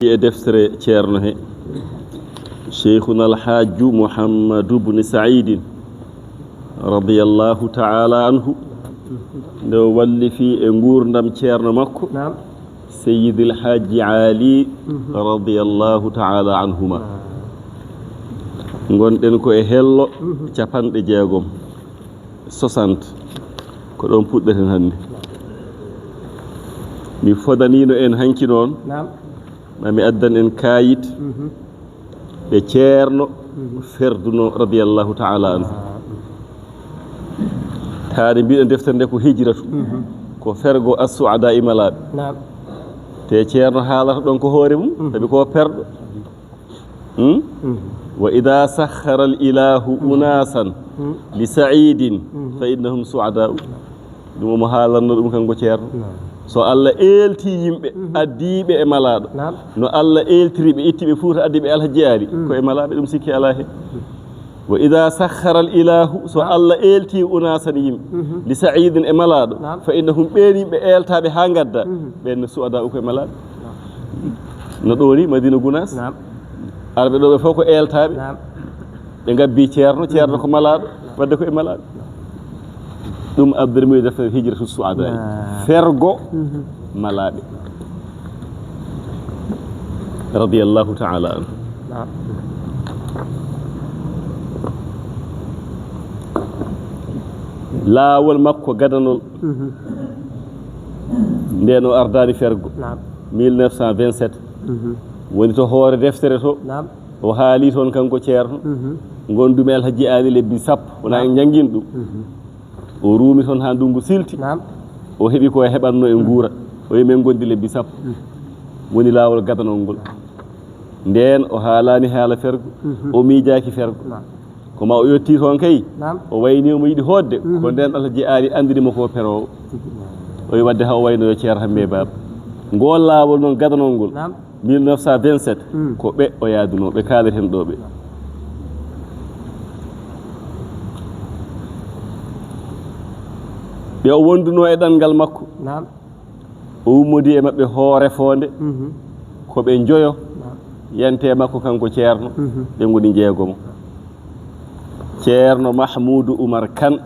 deftere ceerno he Cheikhuna Alhaaju Muhammadu bni Saidin radiyallahu ta'ala anhu nde walli fi e gurdam ceerno makko Seyyidil Haaji Ali radiyallahu ta'ala anhuma gonɗen ko e hello capanɗe jeegom 60 ko ɗon puɗɗeten hannde mi fodanino en hanki noon mami addan en kayit ɓe ceerno ferduno radiyallahu ta'ala anhu taade mbiɗen deftere nde ko hijratu ko fergo as-su'ada imalaɓe te ceerno haalata ɗon ko hoore mum sabi ko perɗo wa ida sakhara al ilahu unasan li sa'idin fa innahum su'ada'u ɗum omo haalanno ɗum kanko ceerno so Allah elti yimɓe addiɓe e malaɗo no Allah eltiri ɓe ittiɓe fuuta addiɓe alhaji ali ko e malaɓe ɗum sikki ala hen wa ida sakhara al ilahu so Allah elti unasan yimɓe li sa'idin e malaɗo fa innahum ɓen yimɓe eltaɓe ha gadda ɓen su'ada ko e malaɓe no ɗoni Madina Gounass arɓe ɗo ɓe fof ko eltaɓe ɓe gabbi ceerno ko malaɗo wadde ko e malaɓe ɗum abdurmi deftere hijratu su'ada fergo malaɓe radiyallahu ta'ala anhu laawol makko gadanol ndeno ardani fergo 1927 woni to hoore deftere to o haali toon kanko ceerno gondumi alhaji ali lebbi sappo wona en jangguin ɗum o ruumi toon ha ndungu silti o heɓi ko heɓanno e guura o wi men gondi lebbi sappo woni laawol gadanol ngol nden o haalani haala fergo o miijaki fergo koma o yetti toon kay o wayni omo yiɗi hoodde ko nden alhaji ali andinimo ko perowo o wi wadde ha o wayno yo ceer hamme baba ngol laawol noon gadanol ngol 1927 ko ɓe o yaaduno ɓe kaaleten ɗo ɓe ɓe o wonduno e ɗanngal makko o ummodi e maɓɓe hoore fonde ko ɓe joyo yante makko kanko ceerno ɓe ngoni jeegomo ceerno Mahmoudou Oumar Kane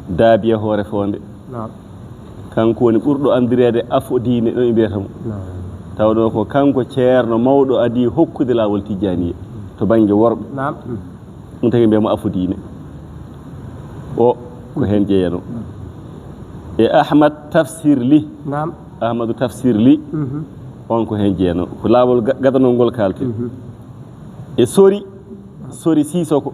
daabiya hoore fonde kanko woni ɓurɗo andirede afodine ɗo e mbiyatamo tawɗo ko kanko ceerno mawɗo adi hokkude laawol tijjaniya to banggue worɓe ɗum tagi mbiyamo afodine o ko hen jeeyano e Ahmad Tafsir Ly Ahmadou Tafsir Ly on ko hen jeeyano ko laawol gadanol ngol kalte e sori Sissoko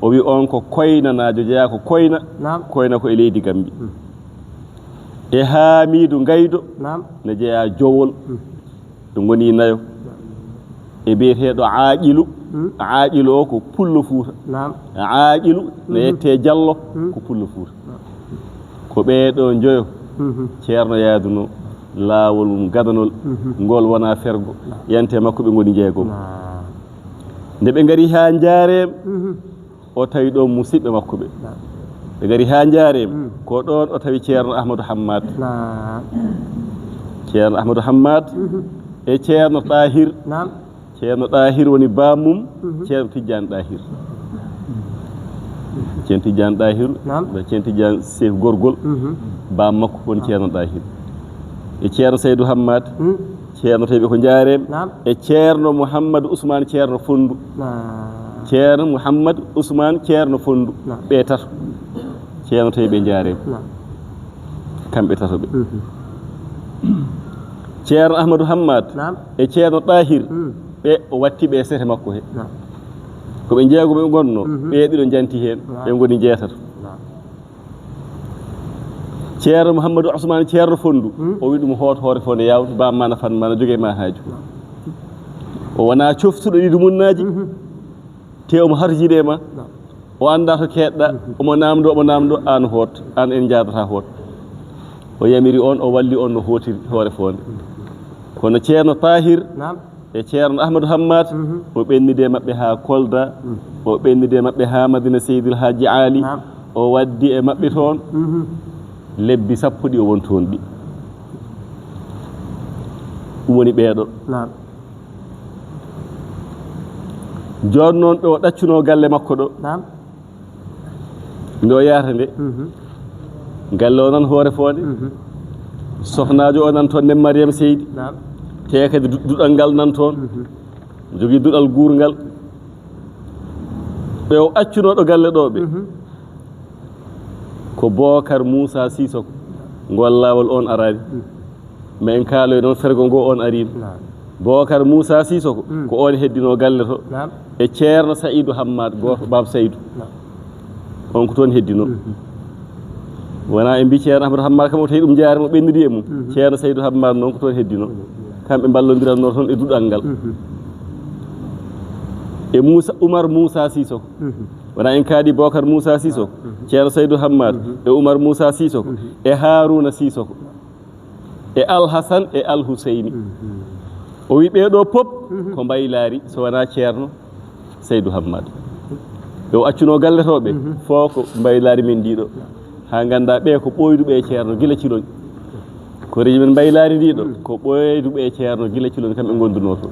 o wi on ko koynanajo jeeya ko koyna ko e leydi Gambi e Hamidou Gaydo ne jeeya Jowol ɓe goni nayo e biyeteɗo aaƴilu o ko pullo Fuuta aaƴilu ne yette Diallo ko pullo Fuuta ko ɓeeɗo joyo ceerno yaaduno laawol mum gadanol ngol wona fergo yante makko ɓe goni jeegom nde ɓe ngari ha jaarem o tawi ɗon musidɓe makko ɓe ngari ha jaarem ko ɗon o tawi ceerno Ahmadou Hammad e ceerno Ɗahir woni bammum ceerno Tidiane Ɗahir ceerno Tidiane Ɗahir ceerno Tidiane Seydou Gorgol bam makko woni ceerno Ɗahir e ceerno Seydou Hammad ceerno tawi ɓe ko jaarem e ceerno Mouhamadou Ousmane ceerno Fondu ceerno Mouhamadou Ousmane ceerno Fondu ɓe tato ceerno tawi ɓe jaarem kamɓe tato ɓe ceerno Ahmadou Hammad e ceerno Ɗahir ɓe o watti ɓe sete makko he ko ɓe jeego ɓe gonno ɓe ɗiɗo janti hen ɓe goni jeetato ceerno Mouhamadou Ousmane ceerno Fondu o wi ɗum hoto hoore fonde yawta bamma nafan mana jogue ma haaju o wona coftuɗo ɗiɗi munnaji te omo harjide ma o anda to keɗɗa omo namdo an hoot an en jadata hoot o yamiri on o walli on no hootiri hoore fonde kono ceerno Tahir e ceerno Ahmadou Hammad o ɓennide maɓɓe ha Kolda o ɓennide maɓɓe ha Madina Seydil Haaji Ali o waddi e maɓɓe toon lebbi sappo ɗi o won toon ɗi ɗum woni ɓeeɗo نعم jooni noon ɓe o ɗaccuno galle makko ɗo نعم ndo yaata nde galle o nan hoore foonde sohnaajo o nan toon ne Mariame Seydi نعم te kadi duɗal ngal nan toon jogii duɗal guurngal ɓe o accunoɗo galle ɗo ɓe ko Bocar Moussa Sissoko ngol laawol on araani mais en kaaloy noon fergo ngo on ariino Bocar Moussa Sissoko ko on heddino galle to e ceerno Saïdou Hammad gooto Baba Saydou on ko toon heddino wona en mbi ceerno Ahmadou Hammad kam o tawi ɗum jaarimo ɓennidi e mum ceerno Saydou Hammad noon ko toon heddino kamɓe ballodiranno toon e duɗal ngal e Oumar Moussa Sissoko wona en kaadi Bocar Moussa Sissoko ceerno Saydou Hammad e Oumar Moussa Sissoko e Harouna Sissoko e Alhassane e Alhuseyni o wi ɓeeɗo pop ko mbaylaari so wona ceerno Saydou Hammad ɓe o accuno galletoɓe fof ko mbaylaari men ndiɗo ha ganda ɓe ko ɓoyduɓe e ceerno gila ciloñ ko reji men mbaylaari ndiɗo ko ɓoyduɓe e ceerno gila ciloñ kamɓe gonduno to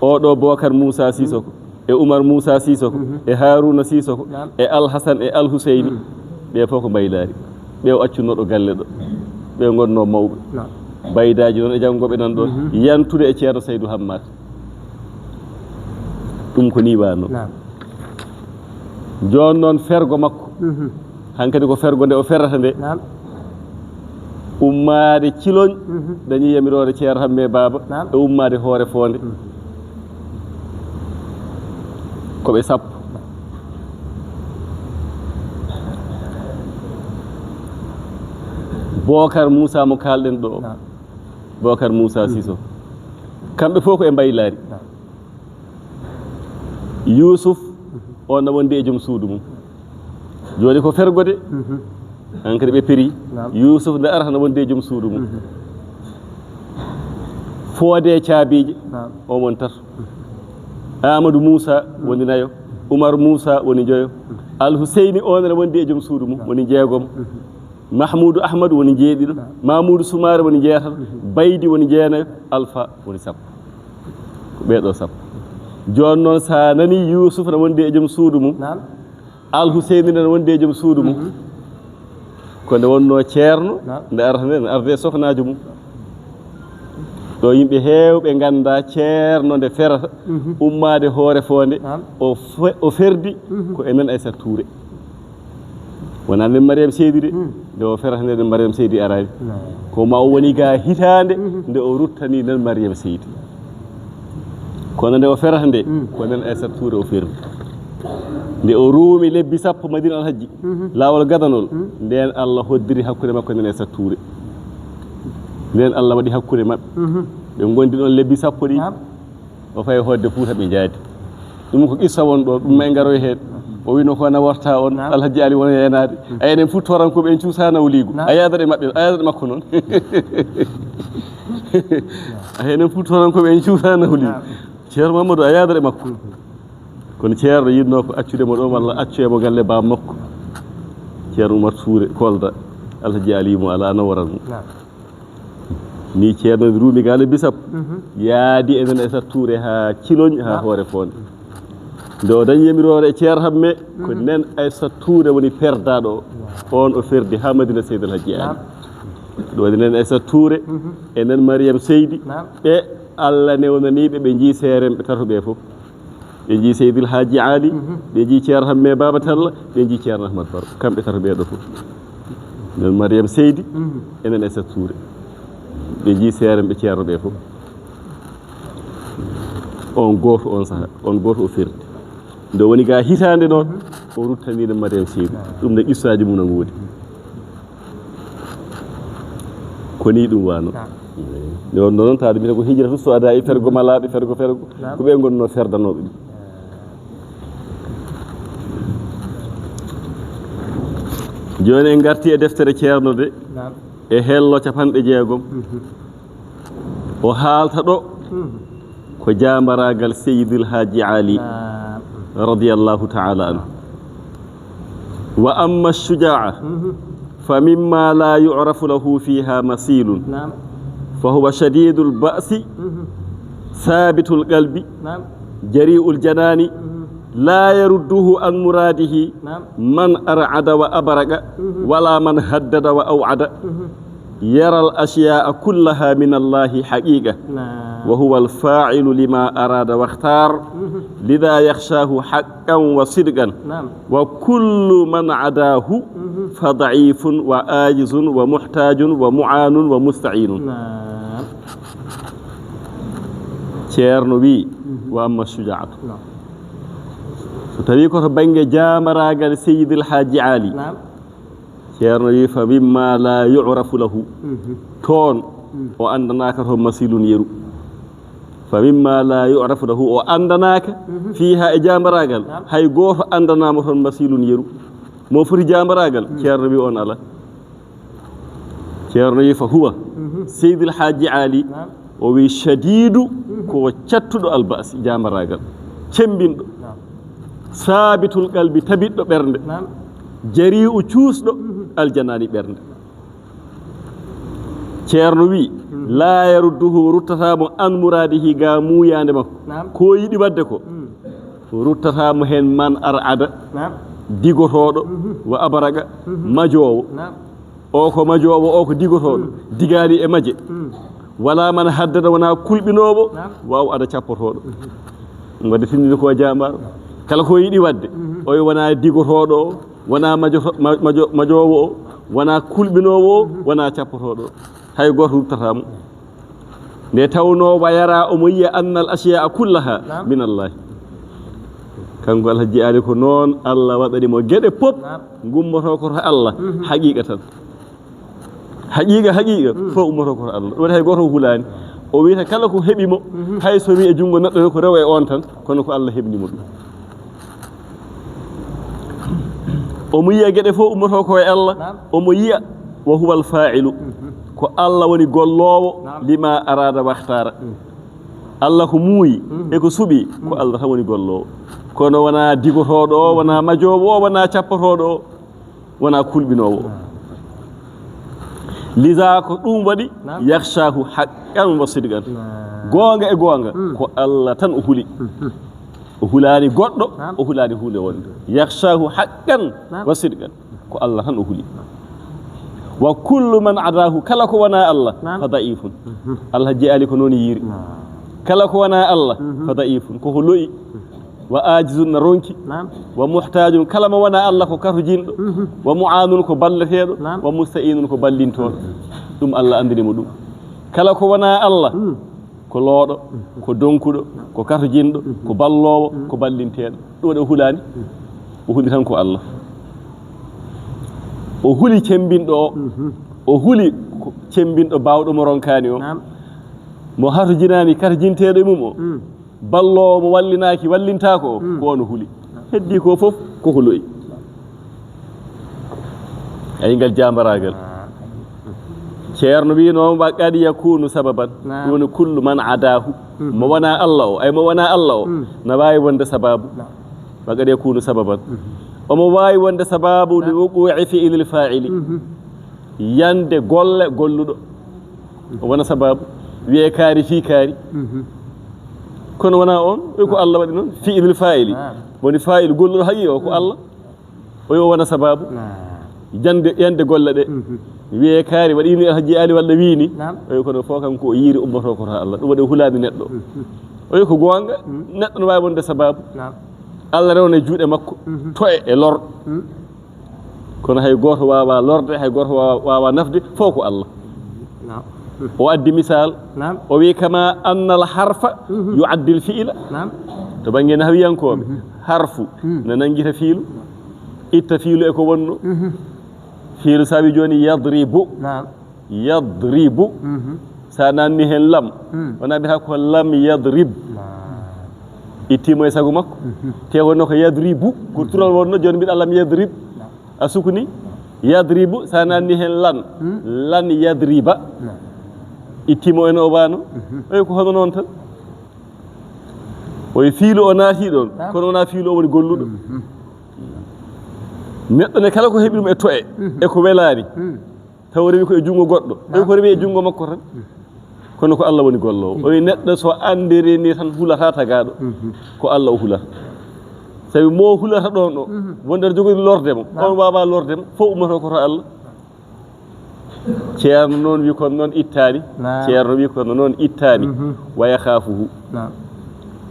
oɗo Bocar Moussa Sissoko e Oumar Moussa Sissoko e Harouna Sissoko e Alhassane e Alhuseyni ɓe fof ko mbaylaari ɓe o accunoɗo galle ɗo ɓe gonno mawɓe baydaji noon e janggoɓe nan ɗon yantude e ceerno Saydou Hammad ɗum ko ni wano joni noon fergo makko hankkadi ko fergo nde o ferrata nde ummade ciloñ dañi yamirode ceerno Hamme Baba e ummade hoore fonde koɓe sappo Bocar Moussa mo kalɗen ɗo Bocar Moussa Sissoko kamɓe fof ko e mbaylaari Youssouf on no wondi e joom suudu mum joni ko fergode hankadi ɓe péri Youssouf nde arata no wondi e joom suudu mum foode caabiije o mon tato Amadou Moussa woni nayo Oumar Moussa woni joyo Alhuseyni on ne wondi e joom suudu mum woni jeegom Mahmoudou Ahmadou woni jeeɗiɗo Mamoudou Soumaré woni jeetato Baydi woni jeenayo Alpha woni sappo ko ɓeeɗo sappo joni noon sa nani Youssouf ne wondi e joom suudu mum Alhuseyni ne wondi e joom suudu mum ko nde wonno ceerno nde arata nde ne arde e sohnajo mum ɗo yimɓe heewɓe ganda ceerno nde ferata ummade hoore fonde o ferdi ko enen Aissata Touré wona nen Mariame Seydi de nde o ferata nde nen Mariame Seydi arani ko ma o woni ga hitande nde o ruttani nen Mariame Seydi kono nde o ferata nde ko nen Aissata Touré o ferdi nde o ruumi lebbi sappo Madina Alhaji laawol gadanol nden Allah hoddiri hakkude makko nen Aissata Touré nden Allah waɗi hakkude maɓɓe ɓe gondi ɗon lebbi sappo ɗi o fayi hodde Fuuta ɓe jaadi ɗum ko qissa won ɗo ɗum may garoy heen o wino ko nawarta on Alhaji Ali wona yenade a enen futtorankoɓe en cuusana woligo a yadata maɓɓe a yadata makko noon a enen futtorankoɓe en cuusana woligo ceerno Mamadou a yadata makko kono ceerno yinno ko accudemo ɗo walla accuyemo galle bam makko ceerno Oumar Touré Kolda Alhaji Ali mo ala nawaran ni ceerno ruumi ga lebbi sappo yaadi enen Aissata Touré ha ciloñ ha hoore fonde nde o dañi yamirore e ceerno Hamme ko nen Aissata Touré woni perdaɗo on o ferdi ha Madina Seydi Alhaji Ali ɗo woni nen Aissata Touré enen Mariame Seydi ɓe Allah newnaniɓe ɓe jii seeremɓe tatoɓe fof ɓe jii Seydi Alhaji Ali ɓe jii ceerno Hamme Baba Talla ɓe jii ceerno Ahmad Baro kamɓe tatoɓe ɗo fof nen Mariame Seydi enen Aissata Touré ɓe jii seeremɓe ceerno ɓe fof on goto on saaha on goto o ferdi nde woni ga hitande noon o ruttanino Mariame Seydi ɗum ne qissaji mum no ngoodi ko ni ɗum wano nde wonno noon tawde mbiyata ko hijratu so ada e fergo malaɓe fergo ko ɓe gonno ferdanoɓe ɗum joni en garti e deftere ceerno de e hello capanɗe jeegom o haalta ɗo ko jamaragal Seydil Haji Ali radiyallahu ta'ala anhu wa amma ash-shuja'a fa mimma la yu'rafu lahu fiha masilun فهو شديد البأس ثابت القلب جريء الجنان لا يرده عن مراده من أرعد وأبرق ولا من هدد وأوعد يرى الأشياء كلها من الله حقيقة وهو الفاعل لما أراد واختار لذا يخشاه حقا وصدقا وكل من عداه فضعيف وآجز ومحتاج ومعان ومستعين ceerno wi wa amma shujaatu so tawi ko to bange jamaragal sayyidil haji ali ceerno wi fa mimma la yu'rafu lahu ton o andanaka to masilun yeru fa mimma la yu'rafu lahu o andanaka fiha e jamaragal hay goto andanama ton masilun yeru mo foti jamaragal ceerno wi on ala ceerno wi fa huwa sayyidil haji ali o wi shadidu ko cattuɗo albasi jamaragal cembinɗo sabitul qalbi tabiɗɗo ɓernde jari'u cuusɗo aljanani ɓernde ceerno wi la yarudduhu ruttatamo an muradihi ga muyande makko ko yiɗi wadde ko ruttatamo hen man ar'ada digotoɗo wa abaraga majowo o ko majowo o ko digotoɗo digali e maje wala man haddada wana kulɓinoɓo waw ada cappotoɗo wadde tindini ko jamaro kala ko yiɗi wadde o wona digotoɗo o wona majowo o wona kulɓinowo o wona cappotoɗo hay goto ruttatamo nde tawno wayara omo yiya annal asiya kullaha min Allah kanko alhaji ali ko noon Allah waɗanimo gueɗe pop gummoto koto Allah haqiqa tan haqiqa fo ummoto koto Allah ɗum hay goto hulani o wiita kala ko heɓimo hay so wi e jungo neɗɗo ko rewa e on tan kono ko Allah heɓnimo ɗum omo yiya gueɗe fof ummoto ko e Allah omo yiya wa huwa al-fa'ilu ko Allah woni gollowo lima arada wahtara Allah ko muuyi e ko suɓi ko Allah tan woni gollowo kono wona digotoɗo o wona majowo o wona cappotoɗo o wona kulɓinowo lisa ko ɗum waɗi yakhshahu haqqan wa sidqan gonga e gonga ko Allah tan o huli o hulani goɗɗo o hulani hunde wonde yakhshahu haqqan wa sidqan ko Allah tan o huli wa kullu man adahu kala ko wana Allah fa da'ifun Allah jeali ko non yiri kala ko wana Allah fa da'ifun ko loyi wa ajizun na ronki wa muhtajun kala ma wana Allah ko kato jinɗo wa mu'anun ko ballateɗo wa musta'inun ko ballintoɗo ɗum Allah andinimo ɗum kala ko wana Allah ko looɗo ko donkuɗo ko kato jinɗo ko ballowo ko ballinteɗo ɗum waɗi o hulani o huli tan ko Allah o huli cembinɗo o huli cembinɗo bawɗo mo ronkani o mo hato jinani kato jinteɗo e mum o ballowo mo wallinaki wallintako o ko ono huli heddi ko fof koko loyi ay ngal jambaragal ceerno wi noon wa qad yakunu sababan woni kullu man adahu mo wona Allah o ay mo wona Allah o na wawi wonde sababu wa qad yakunu sababan omo wawi wonde sababu li wuqu'i fi'lil fa'ili yande golle golluɗo o wona sababu wiye kaari fi kaari kono wona on ko Allah waɗi noon fi'lil fa'ili woni fa'il golluɗo haqqi o ko Allah o wona sababu yande golle ɗe wiye kaari waɗini alhaji ali walla wiini kono fo kanko o yiiri ummoto ko ta Allah ɗum waɗi hulani neɗɗo o ko gonga neɗɗo no wawi wonde sababu Allah rewne juuɗe makko toye e lor kono hay goto wawa lorde hay goto wawa nafde fof ko Allah o addi misal o wi kama annal harfa yu'addi al fi'la to bangi nahwiyankoɓe harfu na nangita fiilu itta fiilu e ko wonno fiilu sabi joni yadribu sa nanni hen lam wona bita ko lam yadrib ittimo e sago makko te wonno ko yadribu ko tural wonno joni mbiɗa lam yadrib a sukuni yadribu sa nanni hen lan yadriba ittimo en o wano ko hono noon tan o fiilu o naati ɗon kono wona fiilu o woni golluɗo neɗɗo ne kala ko heɓi ɗum e to'e e ko welani taw rewi ko e jungo goɗɗo ko rewi e jungo makko tan kono ko Allah woni gollowo o neɗɗo so andiri ni tan hulata tagaɗo ko Allah o hulata sabi mo hulata ɗon ɗo wonde jogori lordemo on wawa lordemo fof ummoto koto Allah ceerno noon wi kono noon ittani ceerno wi kono noon ittani wa yakhafuhu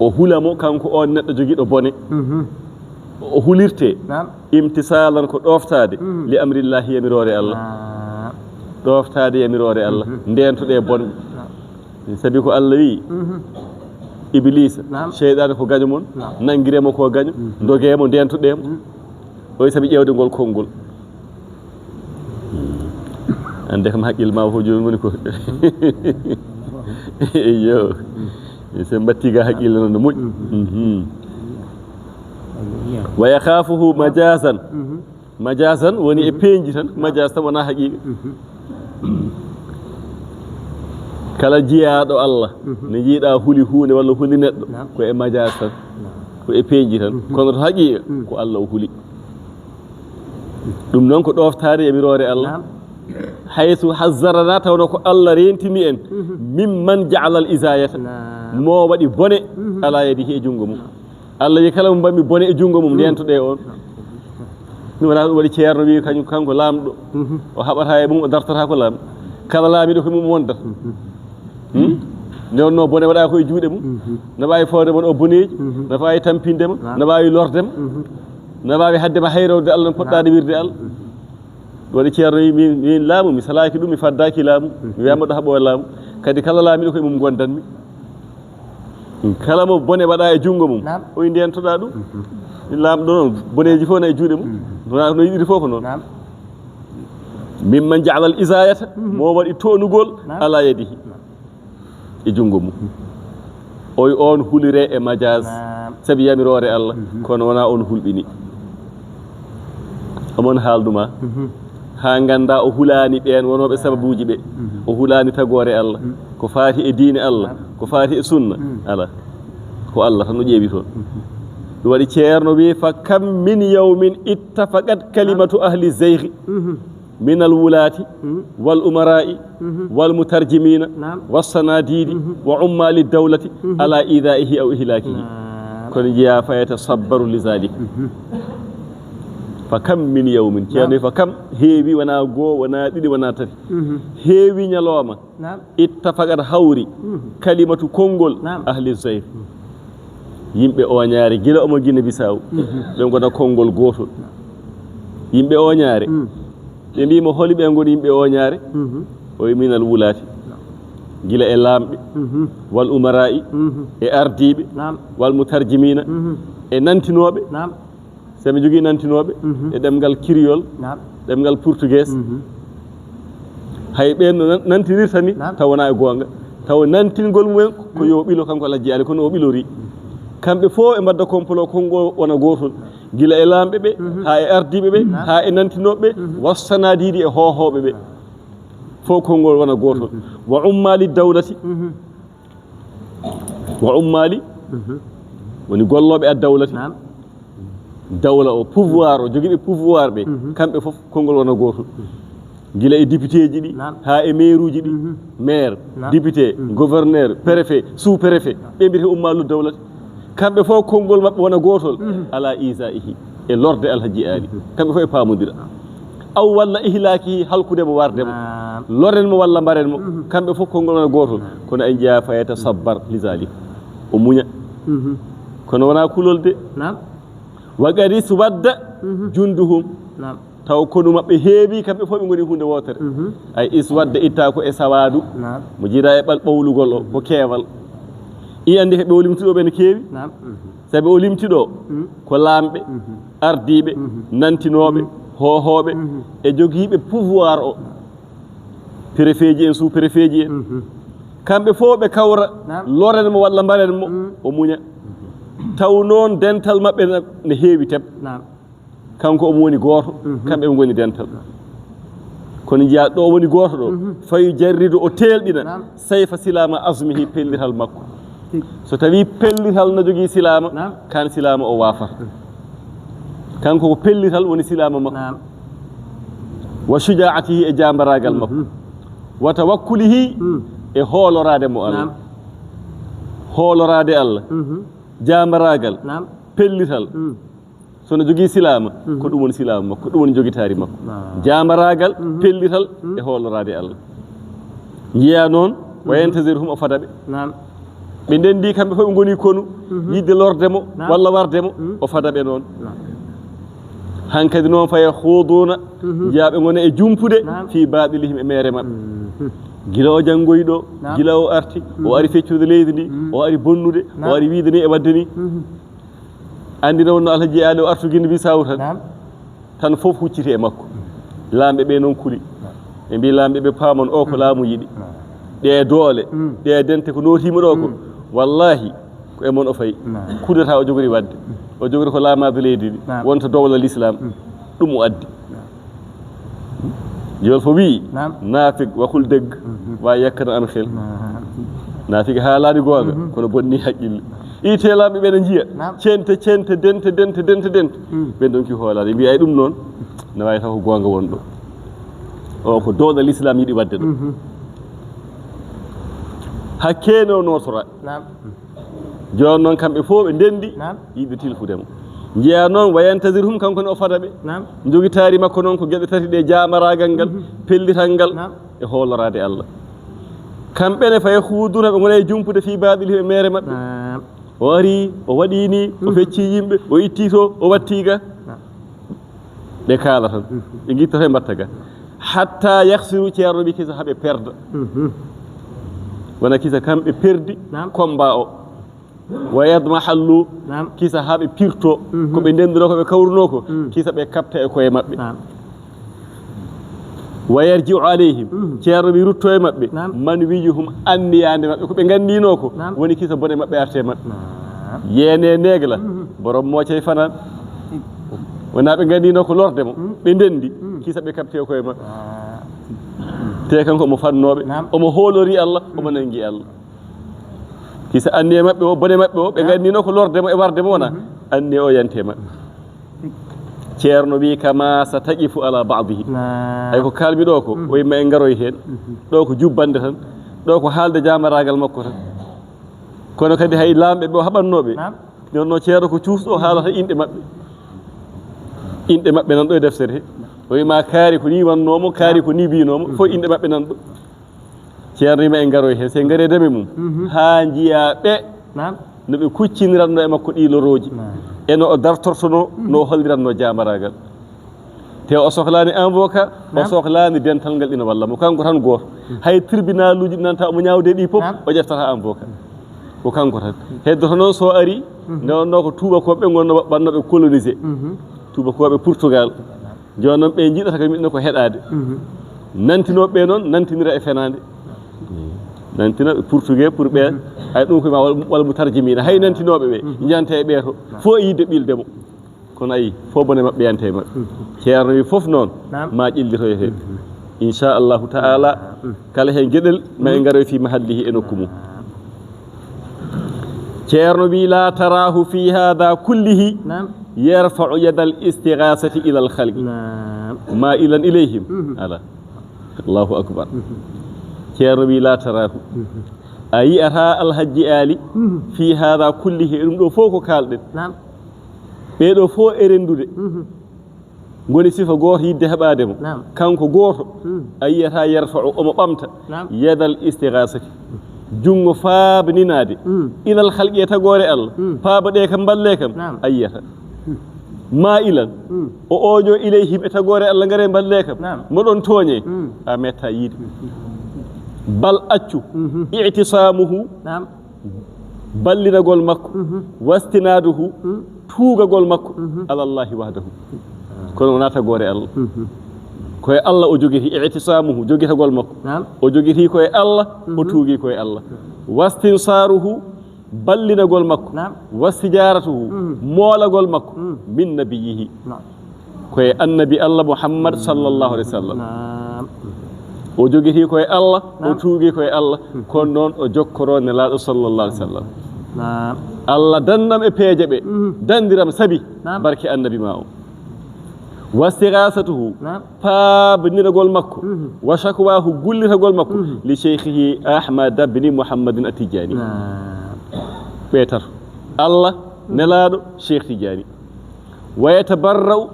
o hulamo kanko on neɗɗo jogiiɗo bone o hulirte imtisalan ko ɗoftade li amrillahi yamirore Allah ɗoftade yamirore Allah ndentoɗe bonɓe sabi ko Allah wi iblisa cheyɗane ko gaño mon nanguiremo ko gaño doguemo ndentoɗemo o sabi ƴewde ngol konngol ande kam haqqille ma fof joni woni ko eyo so battiga haqqille noon no moƴƴi wa yakhafuhu majazan woni e peñji tan majaz tan wona haqiqa kala jiyaɗo Allah ne jiiɗa huli hunde walla huli neɗɗo ko e majaz tan ko e peñji tan kono to haqiqa ko Allah o huli ɗum noon ko ɗoftade yamirore Allah haythu hazzarana tawno ko Allah rentini en mimman ja'ala al izayata mo waɗi bone ala yadihi e jungo mum Allah yi kala mo mbammi bone e jungo mum ndentoɗe on ɗum wona ɗum waɗi ceerno wi kañum kanko laamɗo o haɓata e mum o dartata ko laamɗo kala laamiɗo ko mum wondata nde wonno bone waɗa koye juuɗe mum no wawi fawde mon o boneji no wawi tampindema no wawi lordema no wawi haddema hayrowde Allah no poɗɗade wirde Allah waɗi ceerno wi min laamu mi salaki ɗum mi faddaki laamu mi wiyama ɗo haɓo laamu kadi kala laamiɗo koye mum gondanmi kala mo bone waɗa e jungo mum o ndentoɗa ɗum laamɗo noon boneji fof na e juuɗe mum no yiɗiri fof ko noon mimman ja'ala al izayata mo waɗi tonugol ala yadihi e jungo mum oy on hulire e majaz sabi yamirore Allah kono wona on hulɓini omon haalduma ha ganda o hulani ɓen wonoɓe sababuji ɓe o hulani tagore Allah ko faati e diine Allah ko faati e sunna ala ko Allah tan o ƴeewi toon ɗum waɗi ceerno wi fa kam min yawmin ittafaqat kalimatu ahli zeyhi min al wulati wal umara'i wal mutarjimina wassanadidi wa ummali dawlati ala idaihi aw ihlakihi kono jiya fa yatasabbaru li zalik fa kam min yawmin ceerno fa kam heewi wona goo wona ɗiɗi wona tati heewi ñalowma ittafaqat hawri kalimatu konngol ahli zeyh yimɓe oñaare gila omo Guinée Bissau ɓe gona konngol gotol yimɓe oñaare ɓe mbimo holi ɓe goni yimɓe oñaare o wi minal wulati gila e laamɓe wal umara'i e ardiɓe wal mutarjimina e nantinoɓe somi jogui nantinoɓe e ɗemgal kiriol ɗemgal portugais hay ɓen no nantinirta ni taw wona e gonga taw nantingol mumen ko yo ɓilo kanko lajji ali kono o ɓilori kamɓe fof e mbadda complot konngol wona gotol gila e laamɓe ɓe ha e ardiɓe ɓe ha e nantinoɓe wassanadiɗi e hohoɓe ɓe fof konngol wona gotol wa ummali dawlati wa ummali woni golloɓe a dawlati dawla o pouvoir o joguiɓe pouvoir ɓe kamɓe fof konngol wona gotol gila e député ji ɗi ha e maire uji ɗi maire député gouverneur préfet sous préfet ɓe mbiyete ummalu dawlati kamɓe fof konngol mabɓe wona gotol ala isaihi e lorde alhaji ali kamɓe fof e pamodira aw walla ihlakihi halkudemo wardemo lorenmo walla mbarenmo kamɓe fof konngol wona gotol kono en jeeya fayata sabbar lisalik o muña kono wona kulol de wa gadis wadda junduhum taw konu mabɓe heewi kamɓe fof ɓe goni hunde wotere ay is wadda itta ko e sawadu mo jiida e ɓal ɓawlugol o ko keewal i andi heɓe o limtiɗo ɓe ne keewi sabi o limtiɗo ko laamɓe ardiɓe nantinoɓe hohoɓe e jogiiɓe pouvoir o préfet ji en sous préfet ji en kamɓe fof ɓe kawra lorenmo walla mbarenmo o muña taw noon dental maɓɓe ne heewi teb kanko omo woni gooto kamɓe ɓe goni dental kono jiya ɗo woni gooto ɗo fayi jarrido o telɗina sayfa silama asmihi pellital makko so tawi pellital no jogui silama kan silama o wafata kanko ko pellital woni silama makko wa shujaatihi e jambaragal makko wa tawakkulihi e hoolorade mo Allah hoolorade Allah jamaragal pellital sono jogii silama ko ɗum woni silama makko ɗum woni jogitaari makko jamaragal pellital e hoolorade Allah jiya noon wayentasiruhum o fadaɓe ɓe ndendi kamɓe fof ɓe ngoni konu yidde lordemo walla wardemo o fadaɓe noon hankadi noon faye huuduna jiyaɓe gona e jumpude fi baɗilihim e mere maɓɓe gila o janngoyɗo gila o arti o ari feccude leydi ndi o ari bonnude o ari wiide ni e wadde ni andi noon no alhaji ali o artu guinde mbi sawu tan fof hucciti e makko lamɓe ɓe noon kuli ɓe mbi lamɓe ɓe paamon o ko laamu yiɗi ɗe doole ɗe dente ko notima ɗo ko wallahi ko e mon o fayi kudata o jogori wadde o jogori ko laamade leydi ndi wonta dowla l'islam ɗum o addi jol fo wi naafig wakul degg wa yakkana an xel naafig haalani goonga kono bonni haqqille itelamɓe ɓe ne jiiya cente dente ɓen ɗon ki hoolade mbiya ɗum noon ne wawi taw ko goonga won ɗo o ko dowla l'islam yiɗi wadde ɗo hakkene o notora joni noon kamɓe fof ɓe ndendi yiɗɓe tilfudemo jiya noon wayantasirhum kankone o fada ɓe jogitaari makko noon ko geɗe tati ɗe jamaragal ngal pellital ngal e hoolorade Allah kamɓene faye huuduna ɓe gona e jumpude fi baɗili e mere maɓɓe o ari o waɗi ni o fecci yimɓe o itti to o watti ga ɓe kaala tan ɓe guittoto e mbatta ga hatta yahsiru ceerno wi kisa haaɓe perda wona kisa kamɓe perdi combat o wa yadmahallu kisa haaɓe pirto ko ɓe ndendino ko ɓe kawruno ko kisa ɓe kapta e koye maɓɓe wa yarjiu alayhim ceerno wi rutto e maɓɓe man wijuhum anniyande maɓɓe ko ɓe gandino ko woni kisa bone maɓɓe arte maɓɓe yeene negla borom mooce fanan wona ɓe gandino ko lordemo ɓe ndendi kisa ɓe kapte e koye maɓɓe te kanko omo fannoɓe omo hoolori Allah omo nangi Allah kisa anni e maɓɓe o bone maɓɓe o ɓe gandino ko lordemo e wardemo wona anni o yante maɓɓe ceerno wi kama sa taqifu ala badihi ay ko kalmi ɗo ko o yimma en garoy hen ɗo ko jubbande tan ɗo ko haalde jamaragal makko tan kono kadi hay lamɓe ɓe o haɓannoɓe nonno ceerno ko cuusɗo haalata inɗe maɓɓe nan ɗo e deftere he o wima kaari ko ni wannomo kaari ko ni binomo fof inɗe maɓɓe nan ɗo ceerno wima en garoy hen se gaari deme mum ha jiya ɓe no ɓe kucciniranno e makko ɗi loroji eno o dartortono no o holliranno jamaragal te o sohlani avocat o sohlani dental ngal ina walla mo kanko tan goto hay tribunal uji nanta omo ñawde ɗi fof o ƴeftata avocat ko kanko tan heddoto noon so ari nde wonno ko tubakoɓe gonno ɓannoɓe colonisé tubakoɓe Portugal joni noon ɓe jiiɗata ko minno ko heɗade nantinoɓe noon nantinira e fenade nantina portugais pour ɓe hay ɗum koyma walla mo tarjimina hay nantinoɓe ɓe jante e ɓeeto fo e yidde ɓildemo kono ayi fo bone maɓɓe yante e maɓɓe ceerno wi foof noon ma ƴellito e hen inchallahu taala kala hen gueɗel ma en garoy fi mahallihi e nokku mum ceerno wi la tarahu fi hada kullihi yarfau yada al istighasati ila al khalqi ma ilan ilayhim ala allahu akbar ceerno wi la tarahu a yiyata alhaji ali fi hada kullihi ɗum ɗo fof ko kalɗen ɓeɗo fof e rendude goni sifa goto yidde heɓademo kanko goto a yiyata yarfau omo ɓamta yadal istighasati jungo faabaninade ilal halqi e tagore Allah faaba ɗe kam balle kam a yiyata ma ilan o oño ilayhim e tagore Allah ngare balle kam moɗon tooñe a metta yiide bal accu i'tisamuhu ballinagol makko wastinaduhu tuugagol makko alallahi wahdahu kono wona tagore Allah koye Allah o jogiti i'tisamuhu jogitagol makko o jogiti koye Allah o tuugi koye Allah wastinsaruhu ballinagol makko wastijaratuhu moolagol makko min nabiyihi koye annabi Allah Muhammad sallallahu alaihi wasallam o jogiti koye Allah o tuugi koye Allah kono noon o jokkoro nelaɗo sallallahu alaihi wasallam Allah dandam e peeje ɓe dandiram sabi barke annabi ma o واستغاثته فابنرغول مكو وشكواه غوليتغول مكو لشيخه احمد بن محمد التجاني بيتر الله نلادو شيخ تجاني ويتبرأ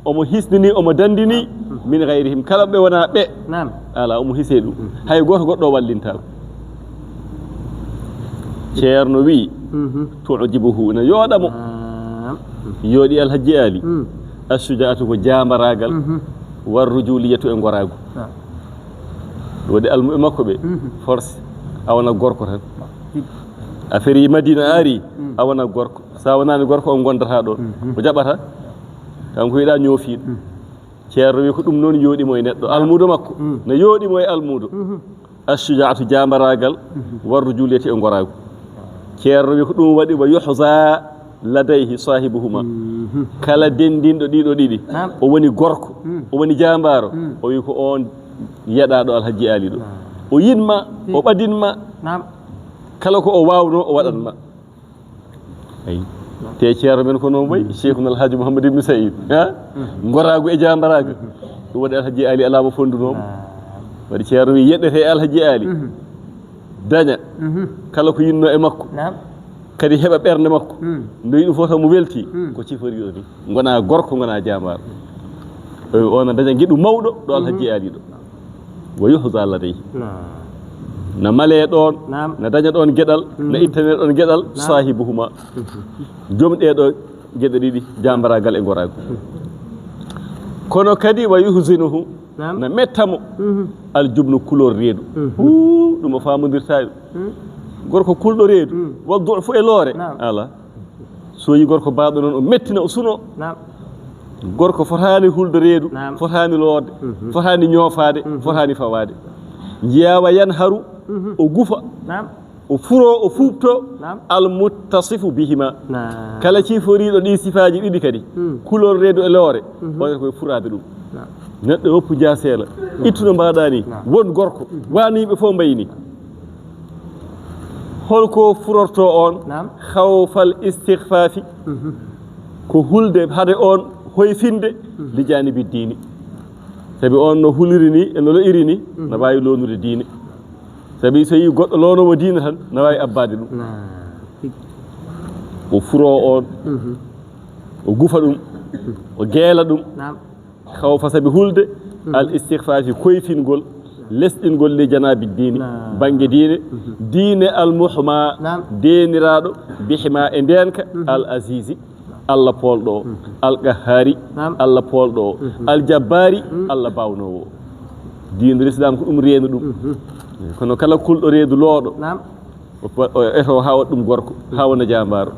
omo hisnini omo dandini min ghayrihim kala be wona be ala omo hisedu hay goto goddo wallinta ceerno wi tu'jibuhu na yodamo yodi alhaji ali ashujaatu ko jambaragal war rujuliyatu e gorago wodi almu makko be force awana gorko tan aferi madina ari awana gorko sa wonani gorko on gondata do ko jabata kanko wiida ñoofiiɗo ceerno wi ko ɗum noon yooɗimo e neɗɗo almudo makko no yooɗimo e almudo ashujaatu jambaragal warru juliyete e gorago ceerno wi ko ɗum waɗi wa yuhza ladayhi sahibuhuma kala dendinɗo ɗiɗo ɗiɗi o woni gorko o woni jambaro o wi ko on yeɗaɗo alhaji ali ɗo o yinma o ɓadinma kala ko o wawno o waɗanma ayi te ceerno men ko non way cheikhuna alhaji mouhamadou ibn saïd ha gorago e jambarago ɗum waɗi alhaji ali alama fondunomo waɗi ceerno wi yeɗɗete alhaji ali daña kala ko yinno e makko kadi heɓa ɓernde makko ndoyi ɗum fof taw mo welti ko ciforiɗo ni gona gorko gona jambaro ona daña guiɗu mawɗo ɗo alhaji ali ɗo wo yuhza ladayhi na male ɗon na daña ɗon gueɗal na ittane ɗon gueɗal sahibuhuma joom ɗeɗo gueɗe ɗiɗi jambaragal e gorago kono kadi wa yuhzinuhu na mettamo aljubnu couleur reedu ɗum o famodirtaɓe gorko kulɗo reedu waddu fo e loore ala so yi gorko baɗo noon o mettina o suno gorko fotani hulde reedu fotani loorde fotani ñoofade fotani fawade jiyawa yanharu o gufa o furo o fuubto almuttasifu bihima kala ciforiɗo ɗi sifaji ɗiɗi kadi couleur reedu e loore wonata koye furade ɗum neɗɗo woppu jasela ittuno mbaɗa ni won gorko waniɓe fof mbayni holko furorto on khawfal istighfafi ko hulde hade on hoyfinde li janibi dini sabi on no huliri ni e no lo'iri ni no wawi lonude diine sabi so yi goɗɗo lonomo diine tan no wawi abbade ɗum o furo on o gufa ɗum o geela ɗum khawfa sabi hulde al istighfafi koyfingol lesɗingol li janabi diine banggue diine diine al muhma deniraɗo bihima e ndenka al azizi Allah polɗo o al qahari Allah polɗo o al jabbari Allah bawnowo diine l'islam ko ɗum reenu ɗum kono kala kulɗo reedu looɗo o eto ha waɗa ɗum gorko ha wona jambaro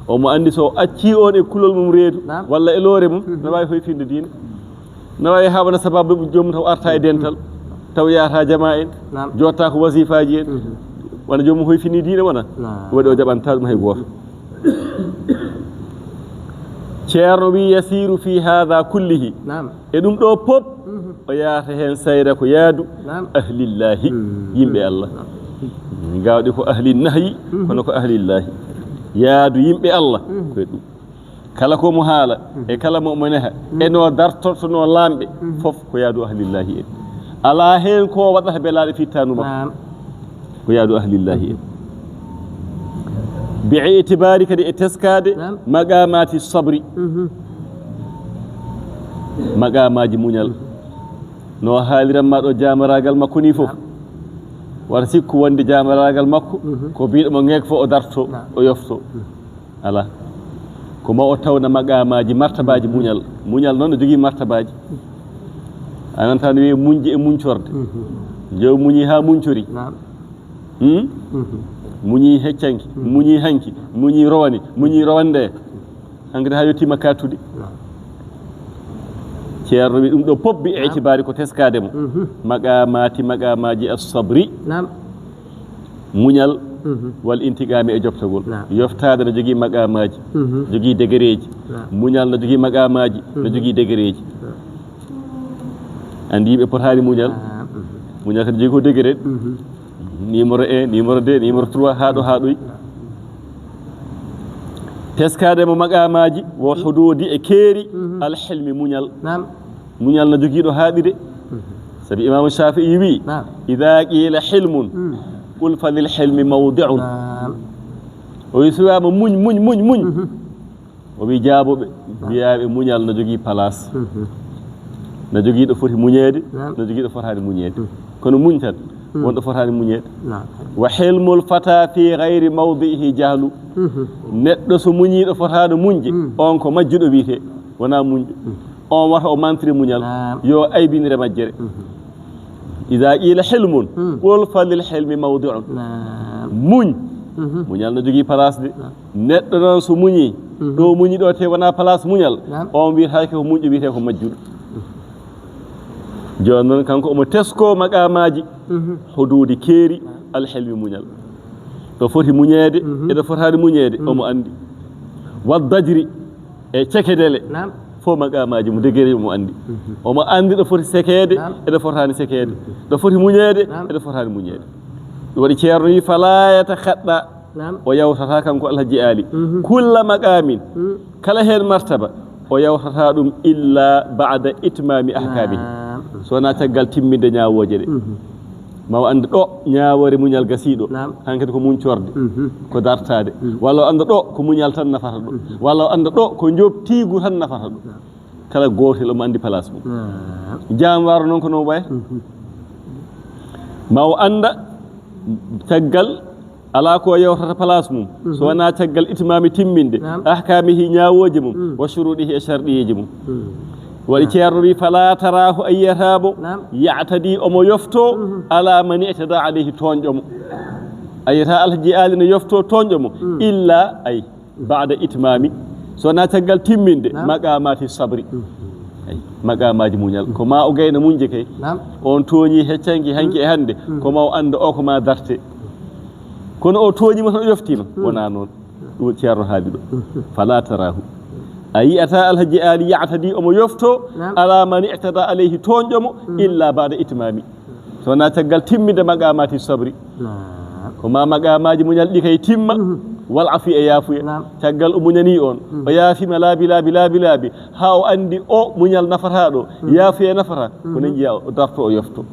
omo andi so acci on e kulol mum reedu walla e loore mum no wawi hoyfinde diine no wawi ha wona sababu joomum taw arta e dental taw yata jama en jotta ko wasifaji en wona joomum hoyfini diine wona waɗi o jaɓanta ɗum hay goto ceerno wi yasiru fi hada kullihi e ɗum ɗo pop o yaata hen sayra ko yaadu ahlillahi yimɓe Allah gawɗi ko ahli nahyi kono ko ahlillahi yaadu yimɓe Allah koye ɗum kala ko mo haala e kala mo neha e no dartortono lamɓe fof ko yaadu ahlillahi en ala hen ko waɗata belaɗe fittanuma ko yaadu ahlillahi en bi'itibari kadi e teskade maqamati sabri maqamaji muñal no haaliranma ɗo jamaragal makko ni fof wata sikku wonde jamaragal makko ko biɗo mo ngek fof o darto o yofto ala ko ma o tawna maqamaji martabaji muñal muñal noon no jogui martabaji ananta no wiye muñje e muñcorde jow muñi ha muñcori muñi heccanki muñi hanki muñi rowani muñi rowande hankkadi ha yettima kattude ceerno wi ɗum ɗo pop bi itibari ko teskade mo maqamaji as-sabri muñal wal intiqami e joftagol yoftade no jogui maqamaji jogui degereji muñal no jogui maqamaji no jogui degereji andi yimɓe potani muñal muñal kadi jogui ko degré numéro 1 numéro 2 numéro 3 ha ɗo ha ɗoy teskade mo maqamaji wo hududi e keeri alhilmi muñal muñal na jogiiɗo haaɗide sabi imam Shafi'i wi idha qila hilmun qul fa lil hilmi mawdi'un o wi suwama muñ o wi jaaboɓe wiyaɓe muñal na jogii place na jogiiɗo foti muñeede na jogiiɗo fotaani muñeede kono muñ tan wonɗo fotaani muñeede wa hilmul fata fi gayri mawdihi jahlu neɗɗo so muñiiɗo fotaano muñje on ko majjuɗo wiyetee wonaa muñƴo on wata o mantiri muñal yo aybinire majjere ida qila hilmun qul fa lil hilmi mawdi'un muñ muñal no jogii place de neɗɗo noon so muñii ɗo muñi ɗo te wonaa place muñal on wiyata hayke ko muñƴo wiyetee ko majjuɗo jooni noon kanko omo tesko maqamaji huduudi keeri alhilmi muñal ɗo foti muñeede eɗo fotaani muñeede omo anndi waddajri e cekedele fof maqamaji mo degeeri omo anndi omo anndi ɗo foti sekeede eɗo fotaani sekeede ɗo foti muñeede eɗo fotaani muñeede ɗum waɗi ceerno wi fala yatakhaɗɗa o yawtata kanko alhaji aali kulla maqamin kala heen martaba o yawtata ɗum illa ba'da itmami ahkamihi so wonaa caggal timminde ñaawooje ɗe ma o annda ɗo ñaawoore muñal gasiiɗo hankkadi ko muñcorde ko dartaade walla o annda ɗo ko muñal tan nafata ɗo walla o annda ɗo ko jobtiigu tan nafata ɗo kala gootel omo anndi place mum jamwaaro noon ko noon waya ma o annda caggal alaa ko yewtata place mum so wonaa caggal itmami timminde ahkamihi ñaawooje mum wa shuruɗihi e sharɗiyeji mum waɗi ceerno wi fala tarahu a yiyatamo ya'tadi omo yofto ala man i'tada alayhi toñƴomo a yiyata alhaji aali ne yofto toñƴomo illa ay ba'da itmami so wonaa caggal timminde maqamati sabri ay maqamaji muñal ko ma o gayna muñje kay on tooñi heccanki hanki e hannde ko ma o annda o ko ma darte kono o tooñima tan o yoftima wonaa noon ɗum ceerno haali ɗo fala tarahu a yiyata alhaji aali ya'tadi omo yofto ala man i'tada alayhi toñƴomo illa ba'da itmami so wonaa caggal timminde maqamati sabri ko ma maqamaji muñal ɗi kay timma wal afi e yaafuya caggal o muñanii on o yaafima laabi haa o anndi o muñal nafataa ɗo yaafuya nafata ko nen jiya o darto o yofto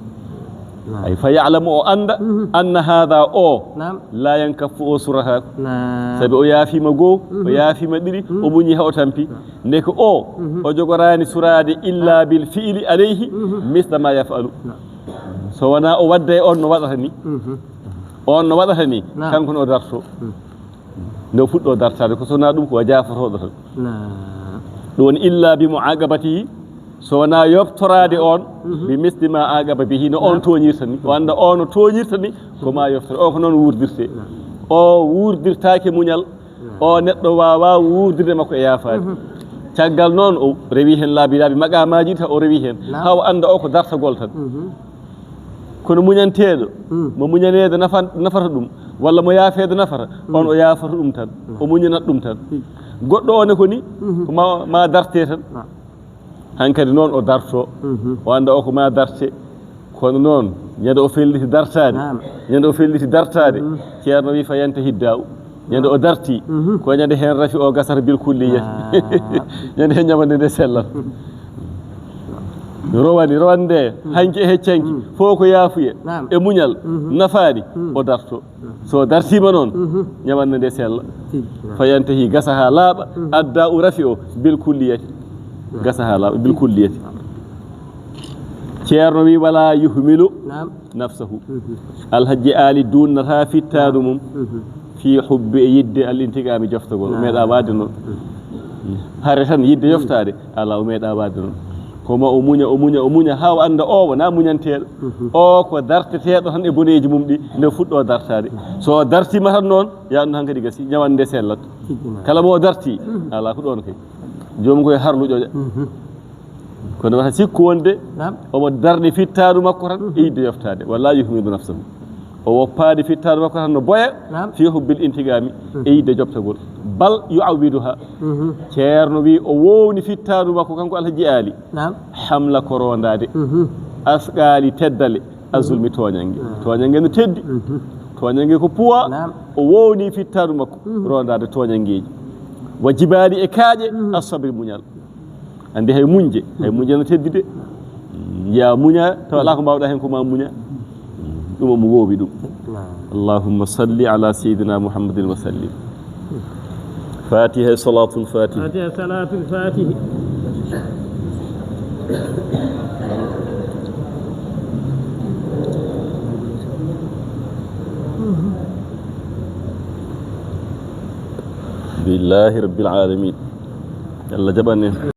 ay fa ya'lamu o annda anna hada o la yankaffu o surataako sabi o yaafima goo o yaafima ɗiɗi o muñi ha o tampi nde ko o jogoraani suraade illa bil fi'li alayhi misla ma yafalu so wonaa o wadda e on no waɗata ni kanko no o darto nde o fuɗɗo dartade ko so wonaa ɗum ko wa jaafotoɗo tan ɗum woni illa bi mu'aqabatihi so wonaa yoftoraade on bi misli ma aqaba bihi no on tooñirta ni o annda o no tooñirta ni ko ma yoftore o ko noon wuurdirtee o wuurdirtaake muñal o neɗɗo waawaa wuurdirde makko e yaafaade caggal noon o rewi heen laabi maqamaji ta o rewi heen haa o annda o ko dartagol tan kono muñanteeɗo mo muñaneede nafata ɗum walla mo yaafeede nafata on o yaafata ɗum tan o muñanat ɗum tan goɗɗo o ne ko ni ko ma dartee tan hankadi noon o darto o annda o ko ma darte kono noon ñande o felliti dartaade ceerno wi fa yanta hiddaw ñande o darti ko ñande heen rafi o gasata bil kulliyati ñande heen ñamande nde sellal rowande hanki e heccanki fof ko yaafuya e muñal nafaani o darto so dartima noon ñamande nde sella fa yantahi gasa ha laaɓa adda u rafi o bil kulliyati gasa ha laaɓa bil kulliyati ceerno wi wala yuhmilu nafsahu alhaji aali dunnata fittaadu mum fi hubbi e yidde al intigami joftagol o meeɗa waade noon hare tan yidde yoftade ala o meeɗa waade noon kono o muña haa o annda o wona muñanteeɗo o ko darteteeɗo tan e boneeji mum ɗi nde fuɗɗo dartade so dartima tan noon yaanno han kadi gasi ñawande nde sellat kala mo darti ala ko ɗon kay joomum koye harluƴoƴa kono wata sikku wonde omo darɗe fittaadu makko tan e yidde yoftade walla yuhmidu nafsahu o woppaade fittaadu makko tan no boya fi hubbil intigami e yidde jobtagol bal yu'awwiduha ceerno wi o wowni fittaadu makko kanko alhaji aali hamla korondade asqaali teddale azulmi toñange no teddi toñange ko puwa o wowni fittaadu makko rondade toñangeji wajibali e kaaje as-sabr muñal andi hay munje no teddide ya muña taw ala ko bawda hen ko ma muña dum mo wowi dum allahumma salli ala sayyidina muhammadin wa sallim fatiha salatul fatih billahi rabbil alamin yalla jabane